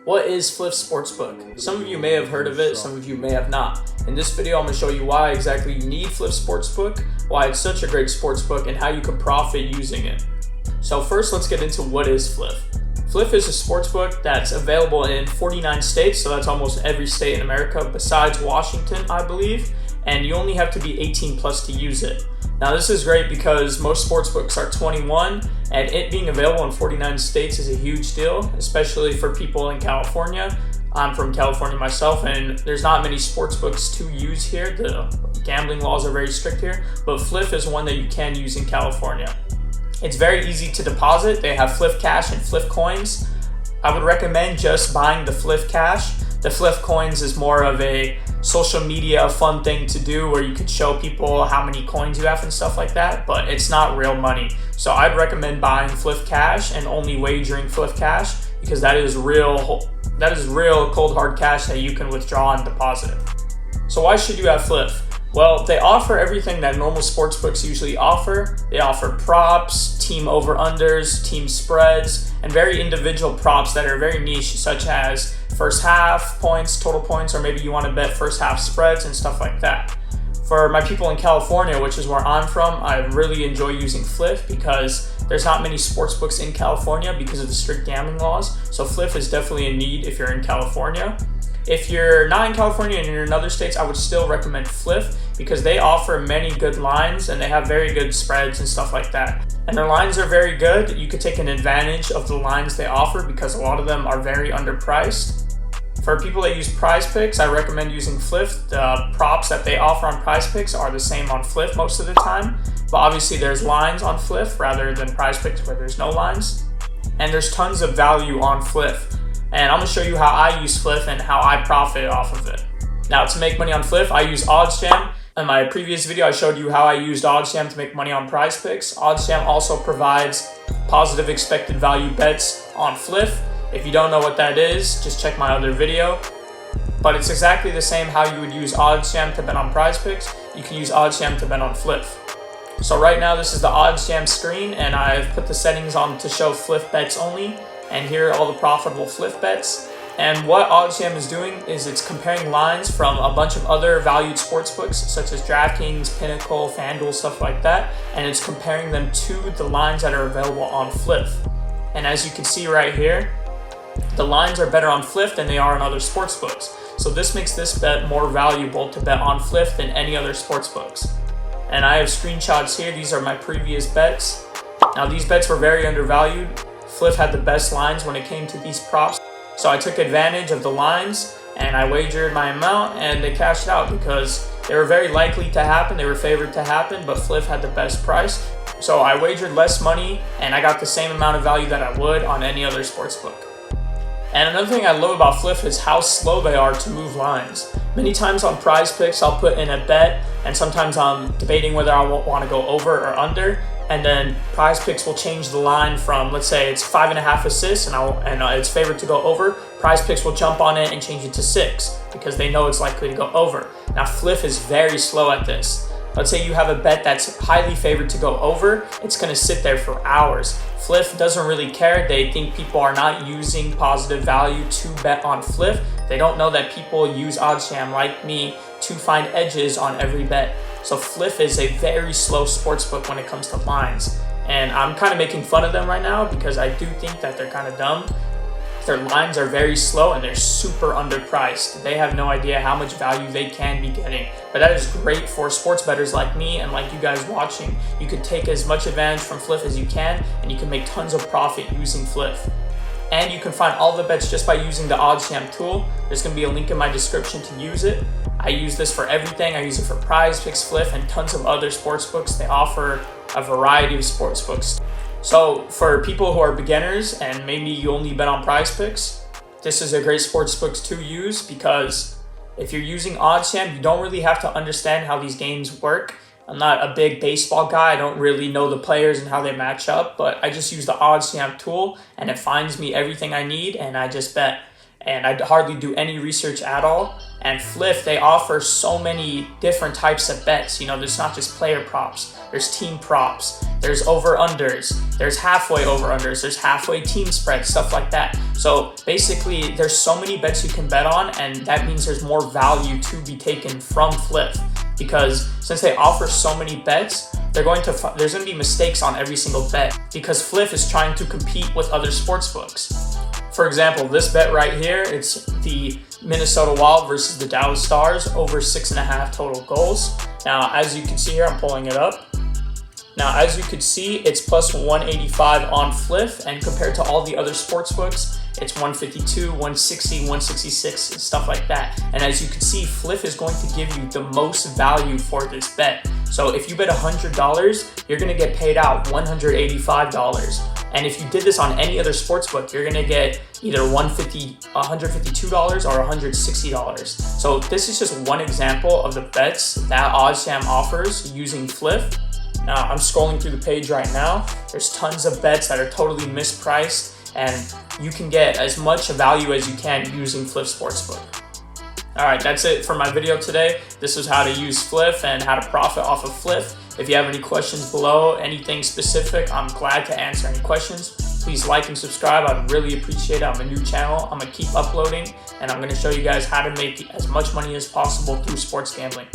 What is Fliff Sportsbook? Some of you may have heard of it, some of you may have not. In this video, I'm going to show you why exactly you need Fliff Sportsbook, why it's such a great sportsbook, and how you can profit using it. So first, let's get into what is Fliff. Fliff is a sportsbook that's available in 49 states, so that's almost every state in America besides Washington, I believe, and you only have to be 18 plus to use it. Now this is great because most sportsbooks are 21, and it being available in 49 states is a huge deal, especially for people in California. I'm from California myself, and there's not many sportsbooks to use here. The gambling laws are very strict here, but Fliff is one that you can use in California. It's very easy to deposit. They have Fliff Cash and Fliff Coins. I would recommend just buying the Fliff Cash. The Fliff Coins is more of a social media fun thing to do where you could show people how many coins you have and stuff like that, but it's not real money. So I'd recommend buying Fliff Cash and only wagering Fliff Cash because that is real cold hard cash that you can withdraw and deposit. So why should you have Fliff? Well, they offer everything that normal sportsbooks usually offer. They offer props, team over-unders, team spreads, and very individual props that are very niche, such as first half points, total points, or maybe you want to bet first half spreads and stuff like that. For my people in California, which is where I'm from, I really enjoy using Fliff because there's not many sportsbooks in California because of the strict gambling laws. So Fliff is definitely a need if you're in California. If you're not in California and you're in other states, I would still recommend Fliff because they offer many good lines and they have very good spreads and stuff like that. And their lines are very good. You could take an advantage of the lines they offer because a lot of them are very underpriced. For people that use Prize Picks, I recommend using Fliff. The props that they offer on Prize Picks are the same on Fliff most of the time. But obviously there's lines on Fliff rather than Prize Picks where there's no lines. And there's tons of value on Fliff. And I'm going to show you how I use Fliff and how I profit off of it. Now, to make money on Fliff, I use OddsJam. In my previous video, I showed you how I used OddsJam to make money on Prize Picks. OddsJam also provides positive expected value bets on Fliff. If you don't know what that is, just check my other video. But it's exactly the same how you would use OddsJam to bet on Prize Picks. You can use OddsJam to bet on Fliff. So right now, this is the OddsJam screen, and I've put the settings on to show Fliff bets only. And here are all the profitable Fliff bets. And what OddsJam is doing is it's comparing lines from a bunch of other valued sportsbooks, such as DraftKings, Pinnacle, FanDuel, stuff like that. And it's comparing them to the lines that are available on Fliff. And as you can see right here, the lines are better on Fliff than they are on other sportsbooks. So this makes this bet more valuable to bet on Fliff than any other sportsbooks. And I have screenshots here. These are my previous bets. Now these bets were very undervalued. Fliff had the best lines when it came to these props. So I took advantage of the lines and I wagered my amount and they cashed out because they were very likely to happen. They were favored to happen, but Fliff had the best price. So I wagered less money and I got the same amount of value that I would on any other sportsbook. And another thing I love about Fliff is how slow they are to move lines. Many times on Prize Picks, I'll put in a bet and sometimes I'm debating whether I want to go over or under. And then Prize Picks will change the line from, let's say it's 5.5 assists and it's favored to go over. Prize Picks will jump on it and change it to 6 because they know it's likely to go over. Now Fliff is very slow at this. Let's say you have a bet that's highly favored to go over, it's going to sit there for hours. Fliff doesn't really care. They think people are not using positive value to bet on Fliff. They don't know that people use OddsJam like me to find edges on every bet. So Fliff is a very slow sportsbook when it comes to lines. And I'm kind of making fun of them right now because I do think that they're kind of dumb. Their lines are very slow and they're super underpriced. They have no idea how much value they can be getting. But that is great for sports bettors like me and like you guys watching. You can take as much advantage from Fliff as you can and you can make tons of profit using Fliff. And you can find all the bets just by using the OddsJam tool. There's going to be a link in my description to use it. I use this for everything. I use it for Prize Picks, Fliff, and tons of other sportsbooks. They offer a variety of sportsbooks. So for people who are beginners and maybe you only bet on Prize Picks, this is a great sportsbook to use because if you're using OddsJam, you don't really have to understand how these games work. I'm not a big baseball guy. I don't really know the players and how they match up, but I just use the OddsJam tool and it finds me everything I need and I just bet. and I hardly do any research at all. And Fliff, they offer so many different types of bets. You know, there's not just player props, there's team props, there's over-unders, there's halfway over-unders, there's halfway team spreads, stuff like that. So basically, there's so many bets you can bet on, and that means there's more value to be taken from Fliff, because since they offer so many bets, there's going to be mistakes on every single bet, because Fliff is trying to compete with other sportsbooks. For example, this bet right here, it's the Minnesota Wild versus the Dallas Stars over 6.5 total goals. Now, as you can see here, I'm pulling it up. Now, as you can see, it's plus 185 on Fliff, and compared to all the other sports books, it's 152, 160, 166, and stuff like that. And as you can see, Fliff is going to give you the most value for this bet. So if you bet $100, you're gonna get paid out $185. And if you did this on any other sports book, you're gonna get either $152 or $160. So this is just one example of the bets that OddsJam offers using Fliff. Now, I'm scrolling through the page right now. There's tons of bets that are totally mispriced, and you can get as much value as you can using Fliff Sportsbook. All right, that's it for my video today. This is how to use Fliff and how to profit off of Fliff. If you have any questions below, anything specific, I'm glad to answer any questions. Please like and subscribe. I'd really appreciate it. I'm a new channel. I'm gonna keep uploading, and I'm gonna show you guys how to make as much money as possible through sports gambling.